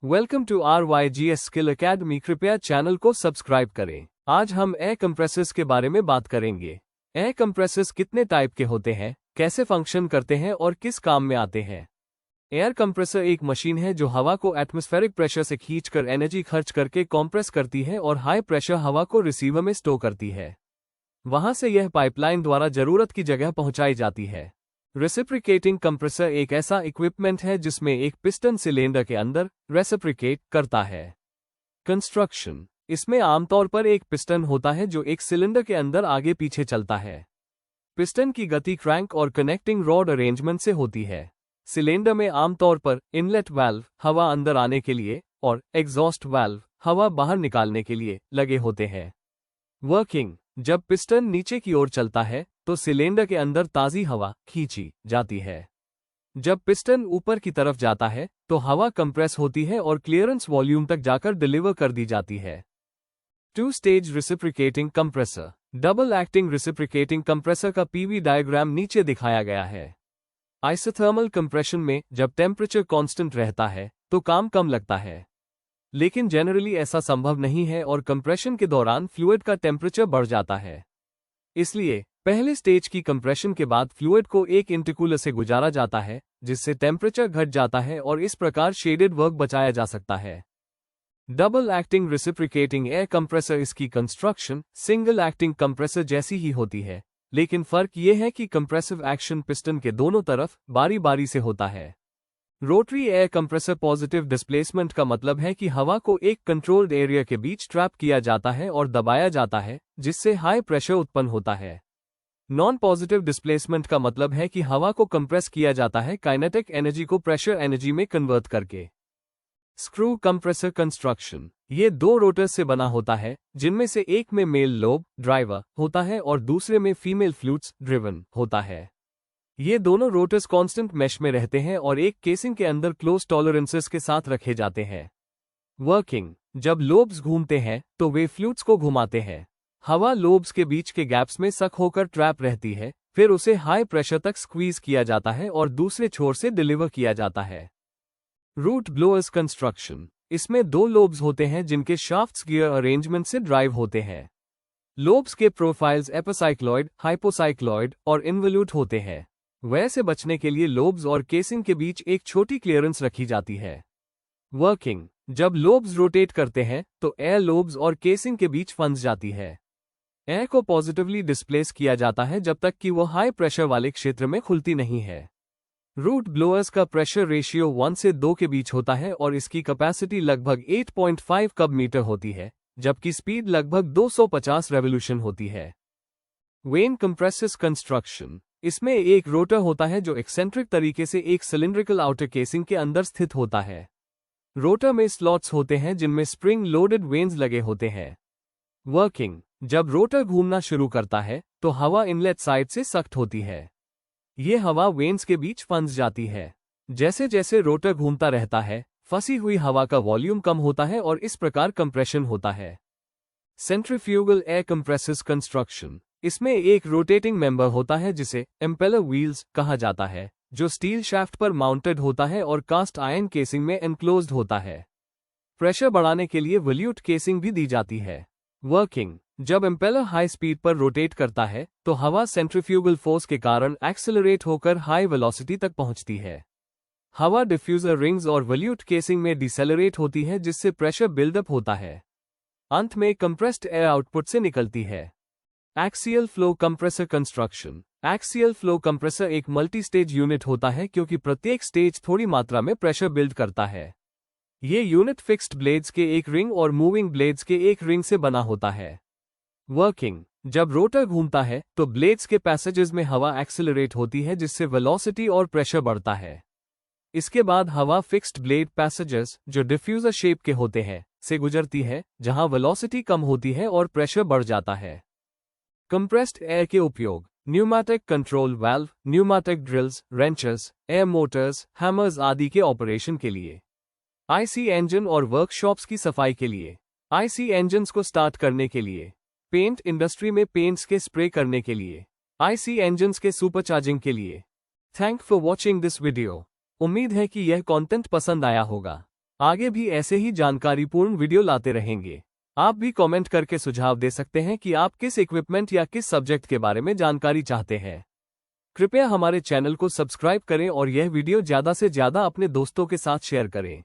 Welcome to RYGS skill academy. कृपया channel को subscribe करें। आज हम एयर कंप्रेसर्स के बारे में बात करेंगे। एयर कंप्रेसर्स कितने टाइप के होते हैं, कैसे फंक्शन करते हैं और किस काम में आते हैं। एयर कंप्रेसर एक मशीन है जो हवा को एटमॉस्फेरिक प्रेशर से खींचकर एनर्जी खर्च करके कंप्रेस करती है और हाई प्रेशर हवा को रिसीवर में स्टोर करती है। वहां से यह पाइपलाइन द्वारा जरूरत की जगह पहुंचाई जाती है। रेसिप्रिकेटिंग कंप्रेसर एक ऐसा इक्विपमेंट है जिसमें एक पिस्टन सिलेंडर के अंदर रेसिप्रिकेट करता है। कंस्ट्रक्शन, इसमें आमतौर पर एक पिस्टन होता है जो एक सिलेंडर के अंदर आगे पीछे चलता है। पिस्टन की गति क्रैंक और कनेक्टिंग रॉड अरेंजमेंट से होती है। सिलेंडर में आमतौर पर इनलेट वाल्व हवा अंदर आने के लिए और एग्जॉस्ट वाल्व हवा बाहर निकालने के लिए लगे होते हैं। वर्किंग, जब पिस्टन नीचे की ओर चलता है तो सिलेंडर के अंदर ताज़ी हवा खींची जाती है। जब पिस्टन ऊपर की तरफ जाता है तो हवा कंप्रेस होती है और क्लियरेंस वॉल्यूम तक जाकर डिलीवर कर दी जाती है। Two stage reciprocating compressor. Double acting reciprocating compressor का पीवी डायग्राम नीचे दिखाया गया है। आइसोथर्मल कंप्रेशन में जब टेम्परेचर कांस्टेंट रहता है तो काम कम लगता है, लेकिन जनरली ऐसा संभव नहीं है और कंप्रेशन के दौरान फ्लूइड का टेम्परेचर बढ़ जाता है। इसलिए पहले स्टेज की कंप्रेशन के बाद फ्लूइड को एक इंटरकूलर से गुजारा जाता है, जिससे टेम्परेचर घट जाता है और इस प्रकार शेडेड वर्क बचाया जा सकता है। डबल एक्टिंग रेसिप्रिकेटिंग एयर कंप्रेसर, इसकी कंस्ट्रक्शन सिंगल एक्टिंग कंप्रेसर जैसी ही होती है, लेकिन फर्क यह है कि कंप्रेसिव एक्शन पिस्टन के दोनों तरफ बारी बारी से होता है। Rotary air compressor positive displacement का मतलब है कि हवा को एक कंट्रोल्ड एरिया के बीच ट्रैप किया जाता है और दबाया जाता है, जिससे हाई प्रेशर उत्पन्न होता है। नॉन पॉजिटिव डिस्प्लेसमेंट का मतलब है कि हवा को कंप्रेस किया जाता है काइनेटिक एनर्जी को प्रेशर एनर्जी में कन्वर्ट करके। स्क्रू कंप्रेसर कंस्ट्रक्शन, ये दो रोटर्स से बना होता है, जिनमें से एक में मेल लोब ड्राइवर होता है और दूसरे में फीमेल फ्लूट्स ड्रिवन होता है। ये दोनों रोटर्स कांस्टेंट मेश में रहते हैं और एक केसिंग के अंदर क्लोज टॉलरेंसेस के साथ रखे जाते हैं। वर्किंग, जब लोब्स घूमते हैं तो वे फ्लूट्स को घुमाते हैं। हवा लोब्स के बीच के गैप्स में सक होकर ट्रैप रहती है, फिर उसे हाई प्रेशर तक स्क्वीज किया जाता है और दूसरे छोर से डिलीवर किया जाता है। रूट ब्लोअर्स कंस्ट्रक्शन, इसमें दो लोब्स होते हैं जिनके शाफ्ट्स गियर अरेंजमेंट से ड्राइव होते हैं। लोब्स के प्रोफाइल्स एपिसाइक्लॉइड, हाइपोसाइक्लॉइड और इन्वोल्यूट होते हैं। वह से बचने के लिए लोब्स और केसिंग के बीच एक छोटी क्लियरेंस रखी जाती है। वर्किंग, जब लोब्स रोटेट करते हैं तो एयर लोब्स और केसिंग के बीच फंस जाती है। एयर को पॉजिटिवली डिस्प्लेस किया जाता है जब तक कि वो हाई प्रेशर वाले क्षेत्र में खुलती नहीं है। रूट ब्लोअर्स का प्रेशर रेशियो 1 से 2 के बीच होता है और इसकी कैपेसिटी लगभग 8.5 कब मीटर होती है, जबकि स्पीड लगभग 250 रेवोल्यूशन होती है। वेन कंप्रेसर्स कंस्ट्रक्शन, इसमें एक रोटर होता है जो एक्सेंट्रिक तरीके से एक सिलिंड्रिकल आउटर केसिंग के अंदर स्थित होता है। रोटर में स्लॉट्स होते हैं जिनमें स्प्रिंग लोडेड वेन्स लगे होते हैं। वर्किंग, जब रोटर घूमना शुरू करता है तो हवा इनलेट साइड से सख्त होती है। ये हवा वेन्स के बीच फंस जाती है। जैसे जैसे रोटर घूमता रहता है, फंसी हुई हवा का वॉल्यूम कम होता है और इस प्रकार कंप्रेशन होता है। सेंट्रीफ्यूगल एयर कंप्रेसर्स कंस्ट्रक्शन, इसमें एक रोटेटिंग मेंबर होता है जिसे इम्पेलर व्हील्स कहा जाता है, जो स्टील शाफ्ट पर माउंटेड होता है और कास्ट आयरन केसिंग में एनक्लोज्ड होता है। प्रेशर बढ़ाने के लिए वॉल्यूट केसिंग भी दी जाती है। वर्किंग, जब इम्पेलर हाई स्पीड पर रोटेट करता है तो हवा सेंट्रीफ्यूगल फोर्स के कारण एक्सेलरेट होकर हाई वेलोसिटी तक पहुंचती है। हवा डिफ्यूजर रिंग्स और वॉल्यूट केसिंग में डिसेलरेट होती है, जिससे प्रेशर बिल्डअप होता है। अंत में कंप्रेस्ड एयर आउटपुट से निकलती है। Axial flow compressor construction, axial flow compressor एक मल्टी स्टेज यूनिट होता है क्योंकि प्रत्येक स्टेज थोड़ी मात्रा में प्रेशर बिल्ड करता है। ये यूनिट फिक्स्ड ब्लेड्स के एक रिंग और मूविंग ब्लेड्स के एक रिंग से बना होता है। वर्किंग, जब रोटर घूमता है तो ब्लेड्स के पैसेजेस में हवा एक्सेलरेट होती है, जिससे वेलोसिटी और प्रेशर बढ़ता है। इसके बाद हवा फिक्स्ड ब्लेड पैसेजेस, जो डिफ्यूजर शेप के होते हैं, से गुजरती है, जहां वेलोसिटी कम होती है और प्रेशर बढ़ जाता है। कंप्रेस्ड एयर के उपयोग, pneumatic control valve, pneumatic drills, ranches, air Motors, hammers आदि के ऑपरेशन के लिए। आईसी इंजन और वर्कशॉप्स की सफाई के लिए। आईसी इंजन्स को स्टार्ट करने के लिए। पेंट इंडस्ट्री में पेंट्स के स्प्रे करने के लिए। आईसी इंजन्स के सुपरचार्जिंग के लिए। Thank for watching this video. उम्मीद है कि यह कंटेंट पसंद आया होगा। आगे भी ऐसे ही जानकारीपूर्ण वीडियो लाते रहेंगे। आप भी कमेंट करके सुझाव दे सकते हैं कि आप किस इक्विपमेंट या किस सब्जेक्ट के बारे में जानकारी चाहते हैं। कृपया हमारे चैनल को सब्सक्राइब करें और यह वीडियो ज़्यादा से ज़्यादा अपने दोस्तों के साथ शेयर करें।